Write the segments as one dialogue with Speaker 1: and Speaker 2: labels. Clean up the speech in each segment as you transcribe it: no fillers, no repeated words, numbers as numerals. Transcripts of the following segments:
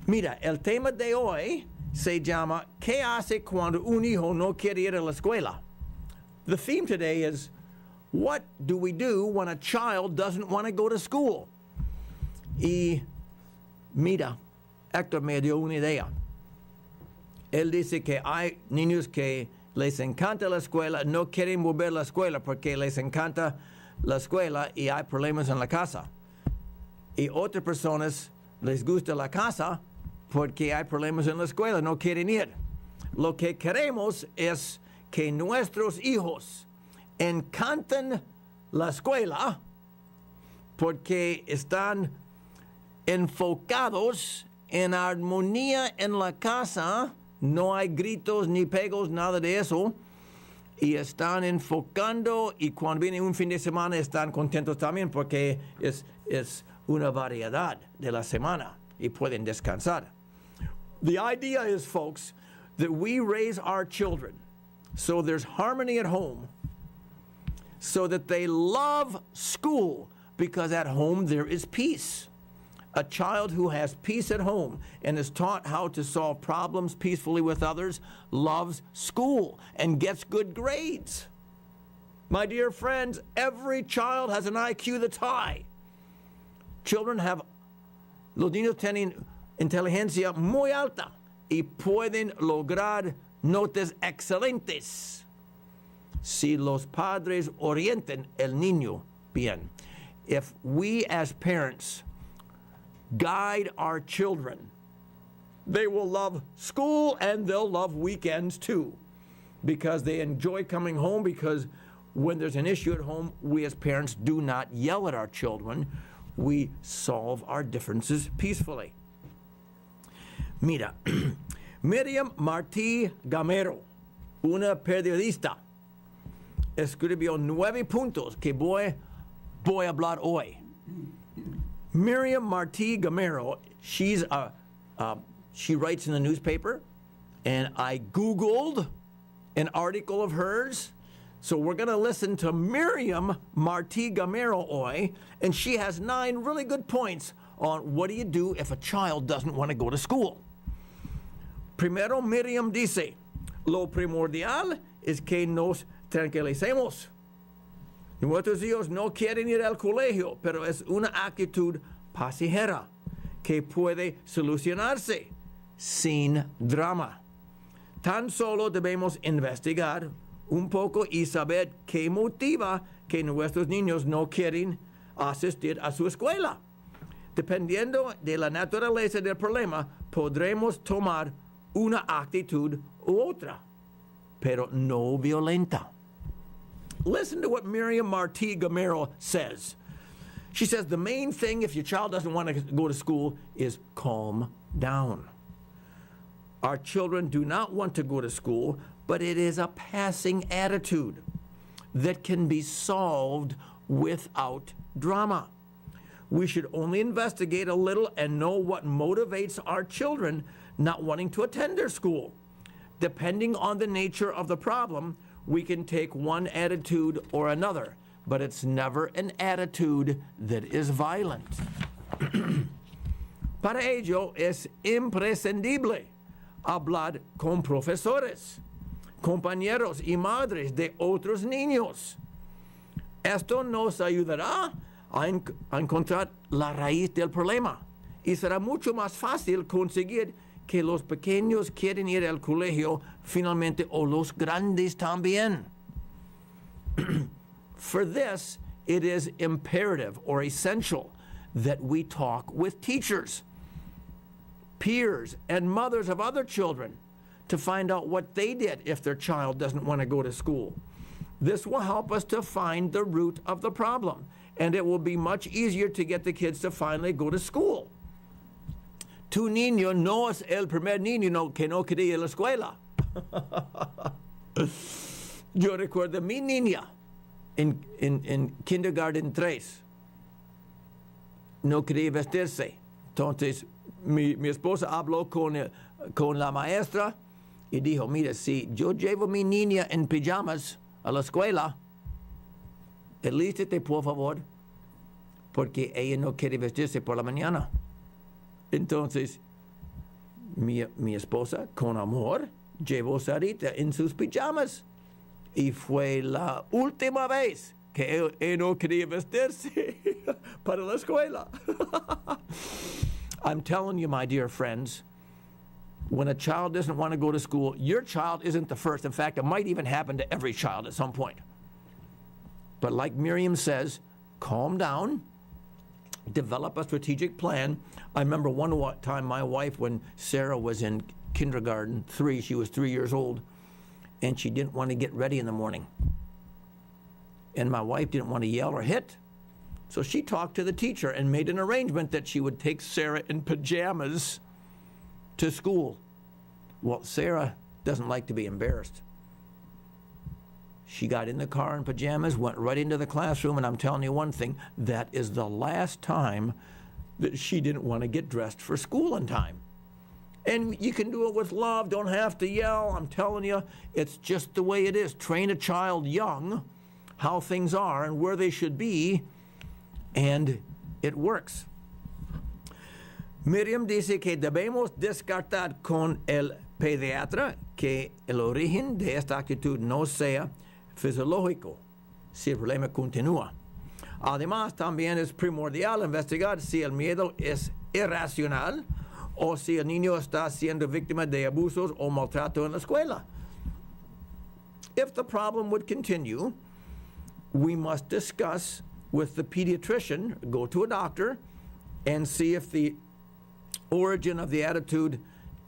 Speaker 1: Mira, el tema de hoy se llama ¿Qué hace cuando un hijo no quiere ir a la escuela? The theme today is what do we do when a child doesn't want to go to school? Y mira, Héctor me dio una idea. Él dice que hay niños que les encanta la escuela, no quieren volver a la escuela porque les encanta la escuela y hay problemas en la casa. Y otras personas les gusta la casa porque hay problemas en la escuela, no quieren ir. Lo que queremos es que nuestros hijos encanten la escuela porque están enfocados en armonía en la casa, no hay gritos ni pegos, nada de eso, y están enfocando y cuando viene un fin de semana están contentos también porque es una variedad de la semana y pueden descansar. The idea is, folks, that we raise our children so there's harmony at home, so that they love school because at home there is peace. A child who has peace at home and is taught how to solve problems peacefully with others loves school and gets good grades. My dear friends, every child has an IQ that's high. Los niños tienen inteligencia muy alta y pueden lograr notas excelentes si los padres orientan el niño bien. If we as parents guide our children, they will love school and they'll love weekends too because they enjoy coming home, because when there's an issue at home, we as parents do not yell at our children. We solve our differences peacefully. Mira, Miriam Martí Gamero, una periodista, escribió 9 puntos que voy a hablar hoy. Miriam Martí Gamero, she writes in the newspaper, and I Googled an article of hers. So we're going to listen to Miriam Martí Gamero hoy, and she has 9 really good points on what do you do if a child doesn't want to go to school. Primero, Miriam dice, lo primordial es que nos tranquilicemos. Nuestros hijos no quieren ir al colegio, pero es una actitud pasajera que puede solucionarse sin drama. Tan solo debemos investigar un poco y saber qué motiva que nuestros niños no quieren asistir a su escuela. Dependiendo de la naturaleza del problema, podremos tomar una actitud u otra, pero no violenta. Listen to what Miriam Martí Gamero says. She says the main thing if your child doesn't want to go to school is calm down. Our children do not want to go to school, but it is a passing attitude that can be solved without drama. We should only investigate a little and know what motivates our children not wanting to attend their school. Depending on the nature of the problem, we can take one attitude or another, but it's never an attitude that is violent. Para ello es imprescindible hablar con profesores, compañeros y madres de otros niños. Esto nos ayudará a encontrar la raíz del problema y será mucho más fácil conseguir que los pequeños quieren ir al colegio finalmente o los grandes también. For this, it is imperative or essential that we talk with teachers, peers, and mothers of other children to find out what they did if their child doesn't want to go to school. This will help us to find the root of the problem, and it will be much easier to get the kids to finally go to school. Tu niño no es el primer niño que no quería ir a la escuela. Yo recuerdo mi niña en kindergarten 3. No quería vestirse. Entonces, mi esposa habló con la maestra y dijo, mira, si yo llevo a mi niña en pijamas a la escuela, alístate, por favor, porque ella no quiere vestirse por la mañana. Entonces, mi esposa, con amor, llevó Sarita en sus pijamas. Y fue la última vez que él no quería vestirse para la escuela. I'm telling you, my dear friends, when a child doesn't want to go to school, your child isn't the first. In fact, it might even happen to every child at some point. But like Miriam says, calm down, develop a strategic plan. I remember one time my wife, when Sarah was in kindergarten, she was 3 years old, and she didn't want to get ready in the morning. And my wife didn't want to yell or hit. So she talked to the teacher and made an arrangement that she would take Sarah in pajamas to school. Well, Sarah doesn't like to be embarrassed. She got in the car in pajamas, went right into the classroom, and I'm telling you one thing, that is the last time that she didn't want to get dressed for school in time. And you can do it with love, don't have to yell. I'm telling you, it's just the way it is. Train a child young how things are and where they should be, and it works. Miriam dice que debemos descartar con el pediatra que el origen de esta actitud no sea fisiológico si el problema continúa. Además, también es primordial investigar si el miedo es irracional o si el niño está siendo víctima de abusos o maltrato en la escuela. If the problem would continue, we must discuss with the pediatrician, go to a doctor, and see if the origin of the attitude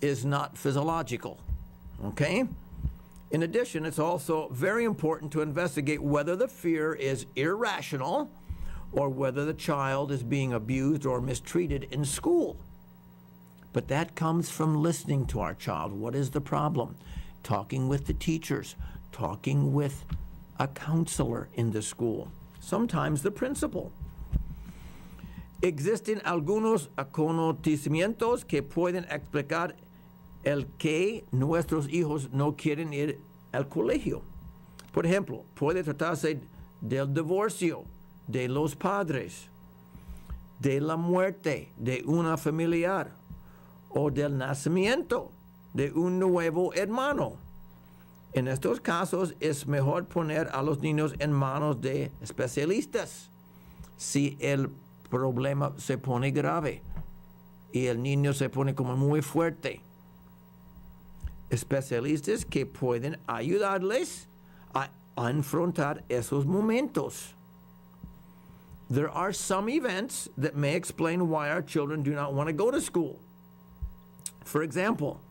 Speaker 1: is not physiological. Okay? In addition, it's also very important to investigate whether the fear is irrational or whether the child is being abused or mistreated in school. But that comes from listening to our child. What is the problem? Talking with the teachers, talking with a counselor in the school, sometimes the principal. Existen algunos acontecimientos que pueden explicar el que nuestros hijos no quieren ir al colegio. Por ejemplo, puede tratarse del divorcio de los padres, de la muerte de una familiar o del nacimiento de un nuevo hermano. En estos casos es mejor poner a los niños en manos de especialistas si el problema se pone grave y el niño se pone como muy fuerte. Especialistas que pueden ayudarles a enfrentar esos momentos. There are some events that may explain why our children do not want to go to school. For example,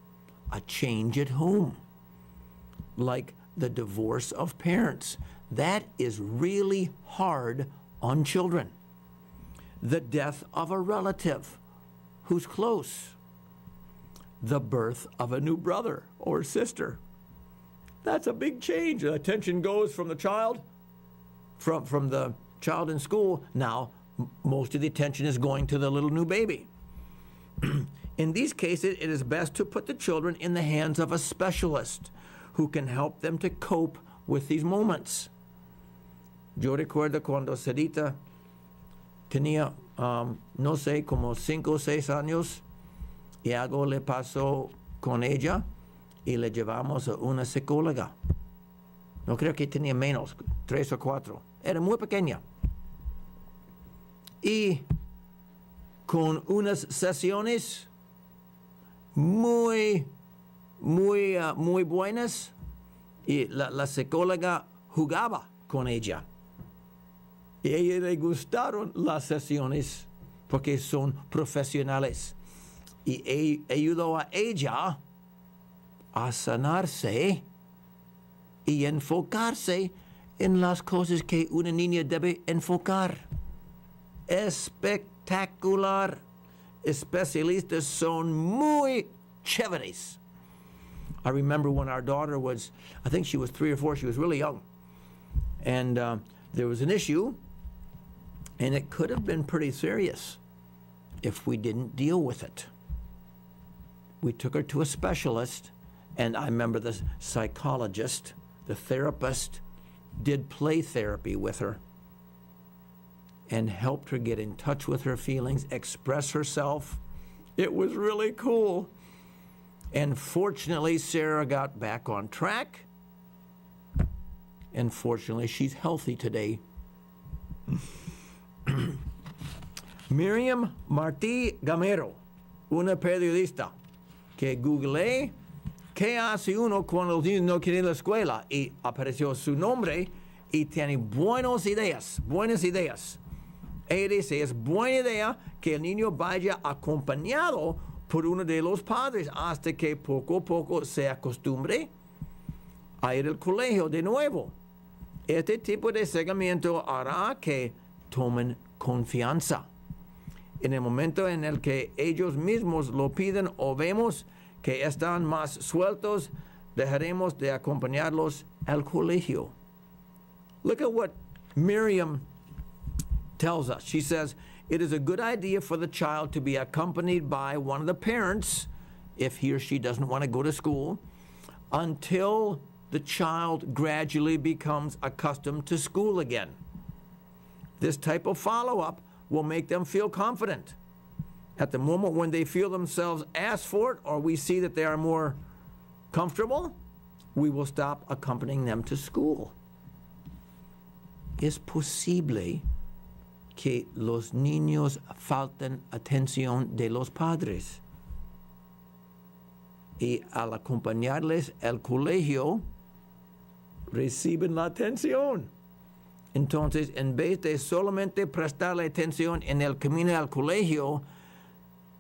Speaker 1: a change at home, like the divorce of parents. That is really hard on children. The death of a relative who's close. The birth of a new brother or sister. That's a big change. The attention goes from the child, from the child in school. Now, most of the attention is going to the little new baby. In these cases, it is best to put the children in the hands of a specialist who can help them to cope with these moments. Yo recuerdo cuando Sarita tenía, no sé, como 5 o 6 años, y algo le pasó con ella, y le llevamos a una psicóloga. No creo que tenía menos, 3 o 4. Era muy pequeña. Y con unas sesiones muy buenas, y la psicóloga jugaba con ella. Y a ella le gustaron las sesiones porque son profesionales. Y ayudó a ella a sanarse y enfocarse en las cosas que una niña debe enfocar. Espectacular. Especialistas son muy chéveres. I remember when our daughter was, I think she was 3 or 4, she was really young. And there was an issue, and it could have been pretty serious if we didn't deal with it. We took her to a specialist, and I remember the psychologist, the therapist, did play therapy with her and helped her get in touch with her feelings, express herself. It was really cool. And fortunately, Sarah got back on track. And fortunately, she's healthy today. Miriam Martí Gamero, una periodista que googleé qué hace uno cuando los niños no quieren ir a la escuela y apareció su nombre y tiene buenas ideas. Ella dice, es buena idea que el niño vaya acompañado por uno de los padres hasta que poco a poco se acostumbre a ir al colegio de nuevo. Este tipo de seguimiento hará que tomen confianza. En el momento en el que ellos mismos lo piden o vemos que están más sueltos, dejaremos de acompañarlos al colegio. Look at what Miriam tells us. She says, it is a good idea for the child to be accompanied by one of the parents, if he or she doesn't want to go to school, until the child gradually becomes accustomed to school again. This type of follow-up will make them feel confident. At the moment when they feel themselves asked for it, or we see that they are more comfortable, we will stop accompanying them to school. Es posible que los niños falten atención de los padres. Y al acompañarles al colegio, reciben la atención. Entonces, en vez de solamente prestarle atención en el camino al colegio,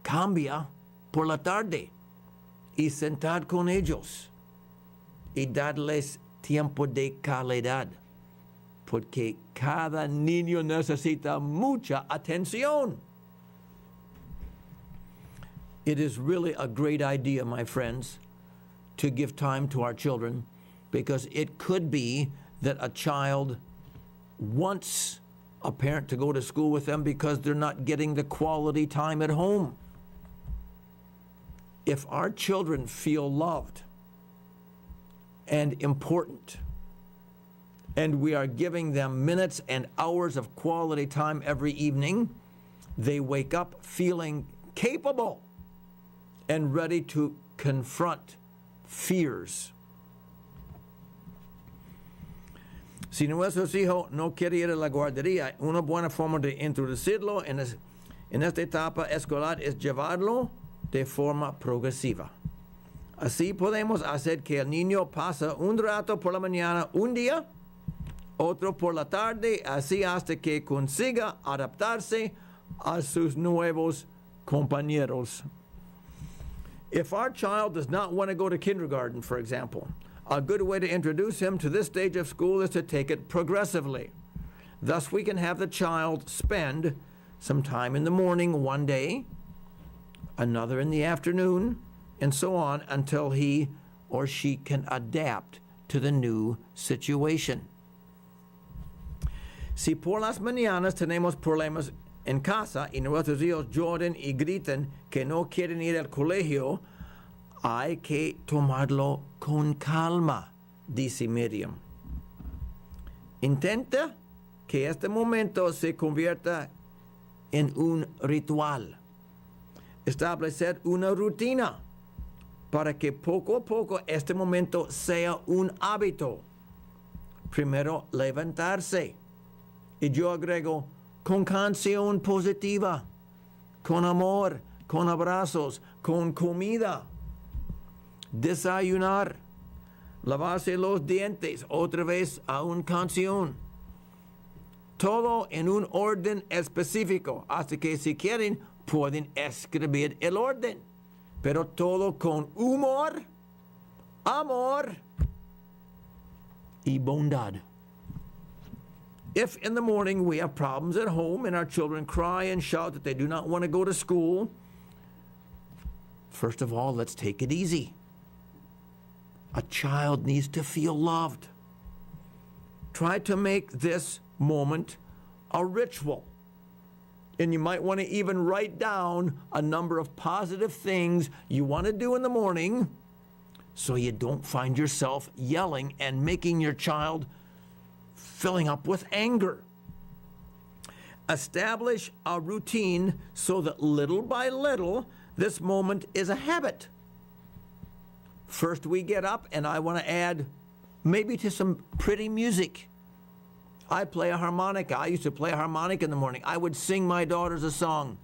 Speaker 1: cambia por la tarde y sentar con ellos y darles tiempo de calidad, porque cada niño necesita mucha atención. It is really a great idea, my friends, to give time to our children, because it could be that a child wants a parent to go to school with them because they're not getting the quality time at home. If our children feel loved and important, and we are giving them minutes and hours of quality time every evening, they wake up feeling capable and ready to confront fears. Si nuestros hijos no quieren ir a la guardería, una buena forma de introducirlo en esta etapa escolar es llevarlo de forma progresiva. Así podemos hacer que el niño pase un rato por la mañana un día, otro por la tarde, así hasta que consiga adaptarse a sus nuevos compañeros. If our child does not want to go to kindergarten, for example, a good way to introduce him to this stage of school is to take it progressively. Thus, we can have the child spend some time in the morning one day, another in the afternoon, and so on until he or she can adapt to the new situation. Si por las mañanas tenemos problemas en casa y nuestros hijos lloran y gritan que no quieren ir al colegio, hay que tomarlo con calma, dice Miriam. Intenta que este momento se convierta en un ritual. Establecer una rutina para que poco a poco este momento sea un hábito. Primero, levantarse. Y yo agrego, con canción positiva, con amor, con abrazos, con comida. Desayunar, lavarse los dientes, otra vez a una canción. Todo en un orden específico, hasta que si quieren pueden escribir el orden, pero todo con humor, amor y bondad. If in the morning we have problems at home and our children cry and shout that they do not want to go to school, first of all, let's take it easy. A child needs to feel loved. Try to make this moment a ritual. And you might want to even write down a number of positive things you want to do in the morning so you don't find yourself yelling and making your child filling up with anger. Establish a routine so that little by little, this moment is a habit. First we get up, and I want to add maybe to some pretty music. I play a harmonica. I used to play a harmonica in the morning. I would sing my daughters a song.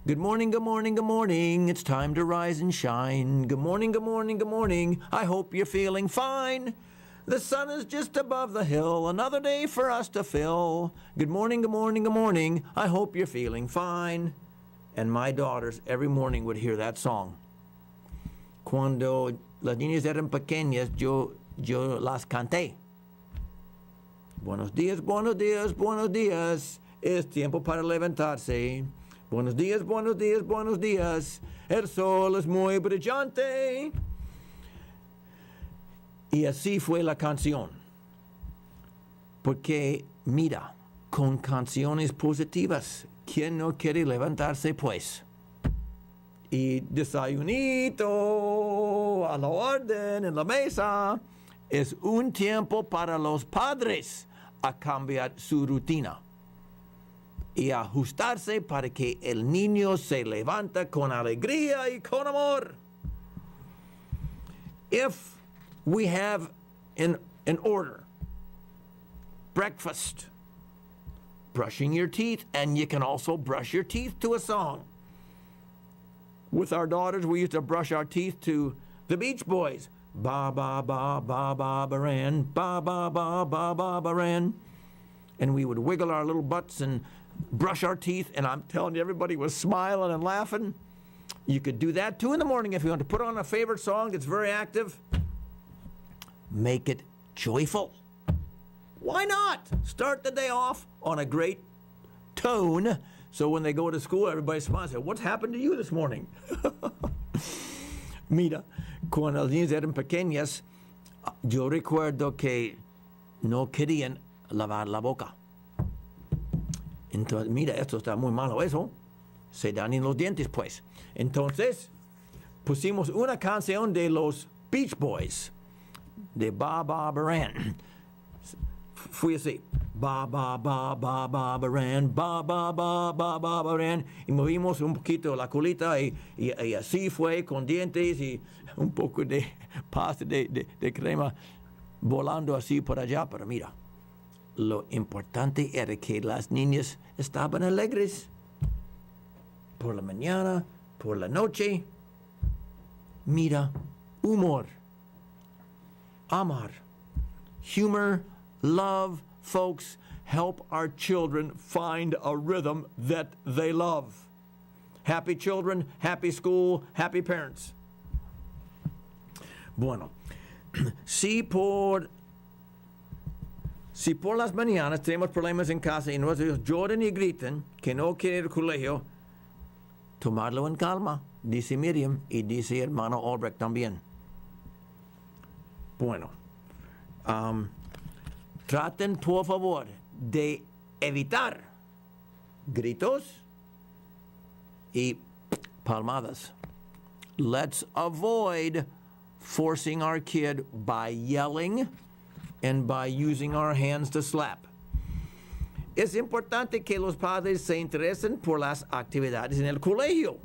Speaker 1: Good morning, good morning, good morning. It's time to rise and shine. Good morning, good morning, good morning. I hope you're feeling fine. The sun is just above the hill. Another day for us to fill. Good morning, good morning, good morning. I hope you're feeling fine. And my daughters every morning would hear that song. Cuando las niñas eran pequeñas, yo las canté. Buenos días, buenos días, buenos días. Es tiempo para levantarse. Buenos días, buenos días, buenos días. El sol es muy brillante. Y así fue la canción. Porque, mira, con canciones positivas, ¿quién no quiere levantarse, pues? Y desayunito a la orden en la mesa. Es un tiempo para los padres a cambiar su rutina y ajustarse para que el niño se levanta con alegría y con amor. If we have in order breakfast, brushing your teeth, and you can also brush your teeth to a song. With our daughters, we used to brush our teeth to the Beach Boys. Ba ba ba ba ba baran, ba ba ba ba ba baran. And we would wiggle our little butts and brush our teeth, and I'm telling you, everybody was smiling and laughing. You could do that too in the morning if you want to put on a favorite song that's very active. Make it joyful. Why not? Start the day off on a great tone, so when they go to school, everybody smiles and says, "What's happened to you this morning?" Mira, cuando las niñas eran pequeñas, yo recuerdo que no querían lavar la boca. Entonces, mira, esto está muy malo eso. Se dañan los dientes, pues. Entonces, pusimos una canción de los Beach Boys, de Ba Ba Baran. Fui así. Ba ba ba ba ba baran, ba ba ba ba ba baran. Y movimos un poquito la colita y así fue con dientes y un poco de pasta de crema volando así por allá. Pero mira, lo importante era que las niñas estaban alegres por la mañana, por la noche. Mira, humor, amar, humor, love, folks, help our children find a rhythm that they love. Happy children, happy school, happy parents. Bueno, si por las mañanas tenemos problemas en casa y nuestros hijos lloran y gritan que no quieren ir al colegio, tomarlo en calma, dice Miriam y dice hermano Albrecht también. Bueno, traten, por favor, de evitar gritos y palmadas. Let's avoid forcing our kid by yelling and by using our hands to slap. Es importante que los padres se interesen por las actividades en el colegio.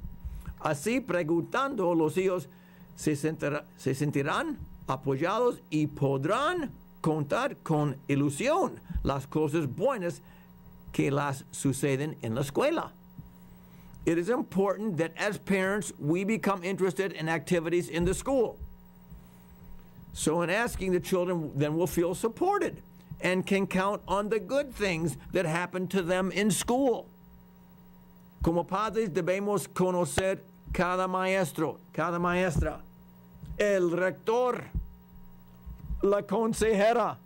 Speaker 1: Así, preguntando, los hijos se sentirán apoyados y podrán contar con ilusión las cosas buenas que las suceden en la escuela. It is important that as parents we become interested in activities in the school. So in asking the children, then we'll feel supported and can count on the good things that happen to them in school. Como padres debemos conocer cada maestro, cada maestra, el rector, la consejera,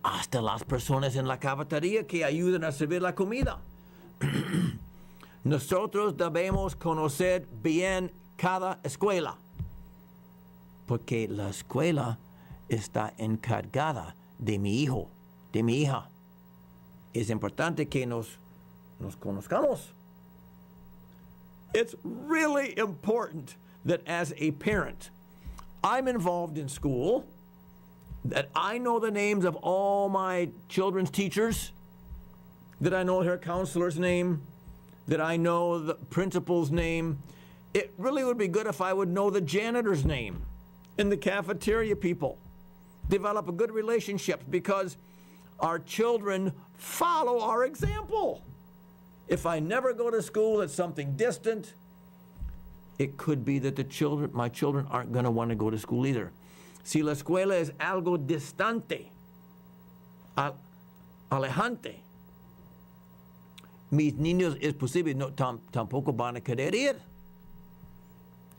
Speaker 1: hasta las personas en la cafetería que ayudan a servir la comida. Nosotros debemos conocer bien cada escuela, porque la escuela está encargada de mi hijo, de mi hija. Es importante que nos conozcamos. It's really important that as a parent, I'm involved in school, that I know the names of all my children's teachers, that I know her counselor's name, that I know the principal's name, It really would be good if I would know the janitor's name and the cafeteria people. Develop a good relationship because our children follow our example. If I never go to school at something distant, it could be that my children aren't going to want to go to school either. Si la escuela es algo distante, alejante, mis niños es posible tampoco van a querer ir.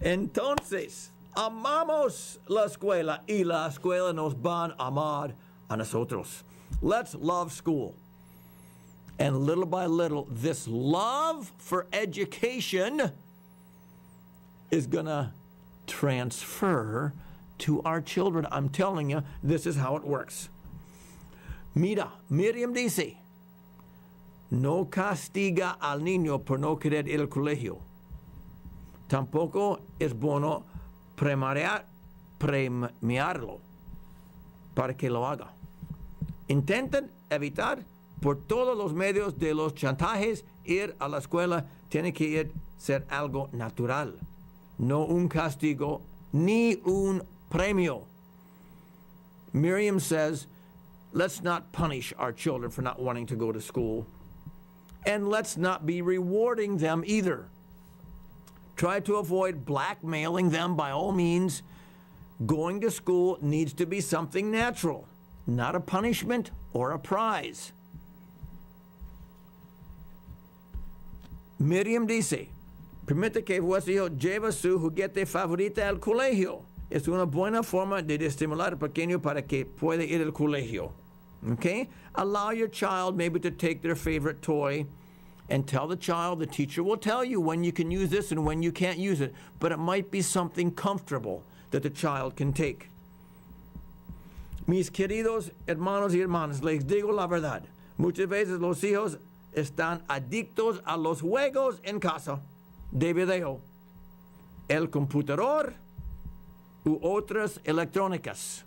Speaker 1: Entonces, amamos la escuela y la escuela nos van a amar a nosotros. Let's love school. And little by little, this love for education is going to transfer to our children. I'm telling you, this is how it works. Mira, Miriam dice, no castiga al niño por no querer ir al colegio. Tampoco es bueno premiarlo para que lo haga. Intenten evitar por todos los medios de los chantajes. Ir a la escuela tiene que ser algo natural, no un castigo ni un premio. Miriam says, let's not punish our children for not wanting to go to school, and let's not be rewarding them either. Try to avoid blackmailing them by all means. Going to school needs to be something natural, not a punishment or a prize. Miriam dice, permite que vuestro hijo lleve su juguete favorito al colegio. Es una buena forma de estimular al pequeño para que pueda ir al colegio. Okay? Allow your child maybe to take their favorite toy and tell the child, the teacher will tell you when you can use this and when you can't use it, but it might be something comfortable that the child can take. Mis queridos hermanos y hermanas, les digo la verdad. Muchas veces los hijos están adictos a los juegos en casa de video, el computador u otras electrónicas.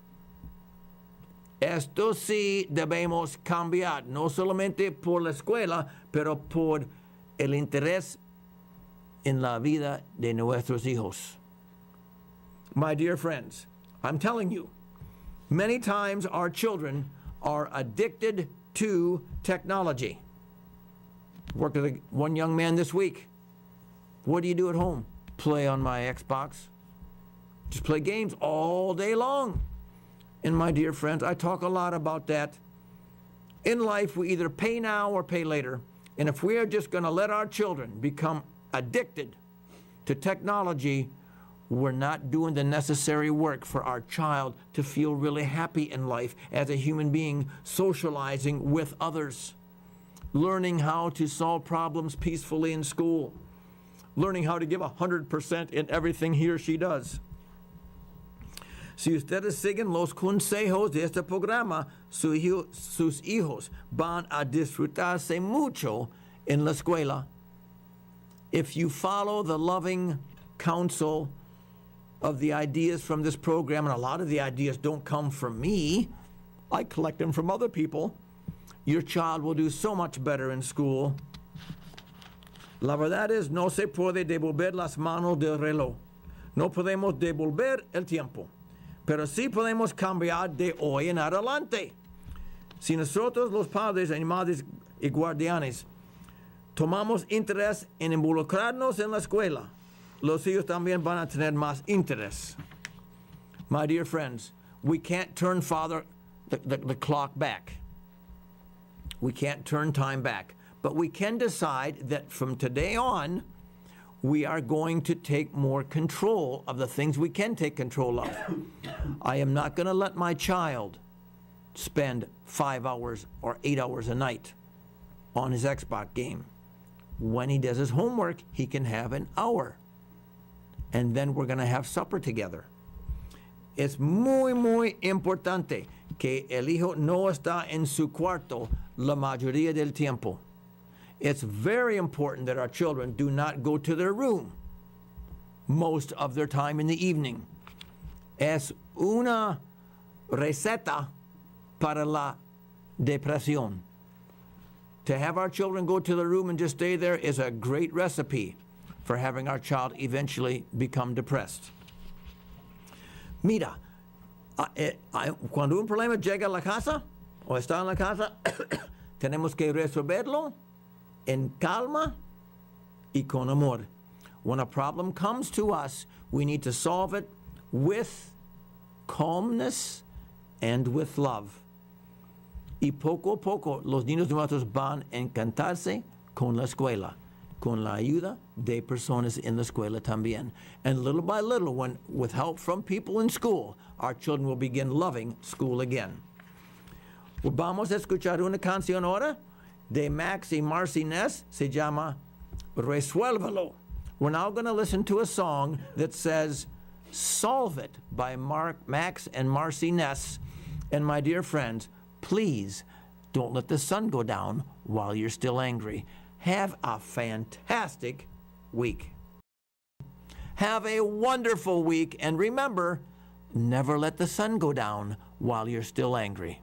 Speaker 1: Esto sí debemos cambiar, no solamente por la escuela, pero por el interés en la vida de nuestros hijos. My dear friends, I'm telling you, many times our children are addicted to technology. Worked with one young man this week. What do you do at home? Play on my Xbox. Just play games all day long. And my dear friends, I talk a lot about that. In life, we either pay now or pay later. And if we are just going to let our children become addicted to technology, we're not doing the necessary work for our child to feel really happy in life as a human being, socializing with others, learning how to solve problems peacefully in school, learning how to give 100% in everything he or she does. Si ustedes siguen los consejos de este programa, sus hijos van a disfrutarse mucho en la escuela. If you follow the loving counsel of the ideas from this program, and a lot of the ideas don't come from me, I collect them from other people, your child will do so much better in school. La verdad es, no se puede devolver las manos del reloj. No podemos devolver el tiempo. Pero sí podemos cambiar de hoy en adelante. Si nosotros los padres y madres y guardianes tomamos interés en involucrarnos en la escuela, los hijos también van a tener más interés. My dear friends, we can't turn the clock back. We can't turn time back. But we can decide that from today on, we are going to take more control of the things we can take control of. I am not going to let my child spend 5 hours or 8 hours a night on his Xbox game. When he does his homework, he can have an hour. And then we're going to have supper together. Es muy, muy importante que el hijo no está en su cuarto la mayoría del tiempo. It's very important that our children do not go to their room most of their time in the evening. Es una receta para la depresión. To have our children go to the room and just stay there is a great recipe for having our child eventually become depressed. Mira, cuando un problema llega a la casa o está en la casa, tenemos que resolverlo en calma y con amor. When a problem comes to us, we need to solve it with calmness and with love. Y poco a poco los niños nuestros van a encantarse con la escuela, con la ayuda de personas en la escuela también. And little by little, with help from people in school, our children will begin loving school again. Vamos a escuchar una canción ahora de Max y Marcy Ness, se llama Resuélvelo. We're now going to listen to a song that says Solve It by Max and Marcy Ness. And my dear friends, please don't let the sun go down while you're still angry. Have a fantastic week. Have a wonderful week. And remember, never let the sun go down while you're still angry.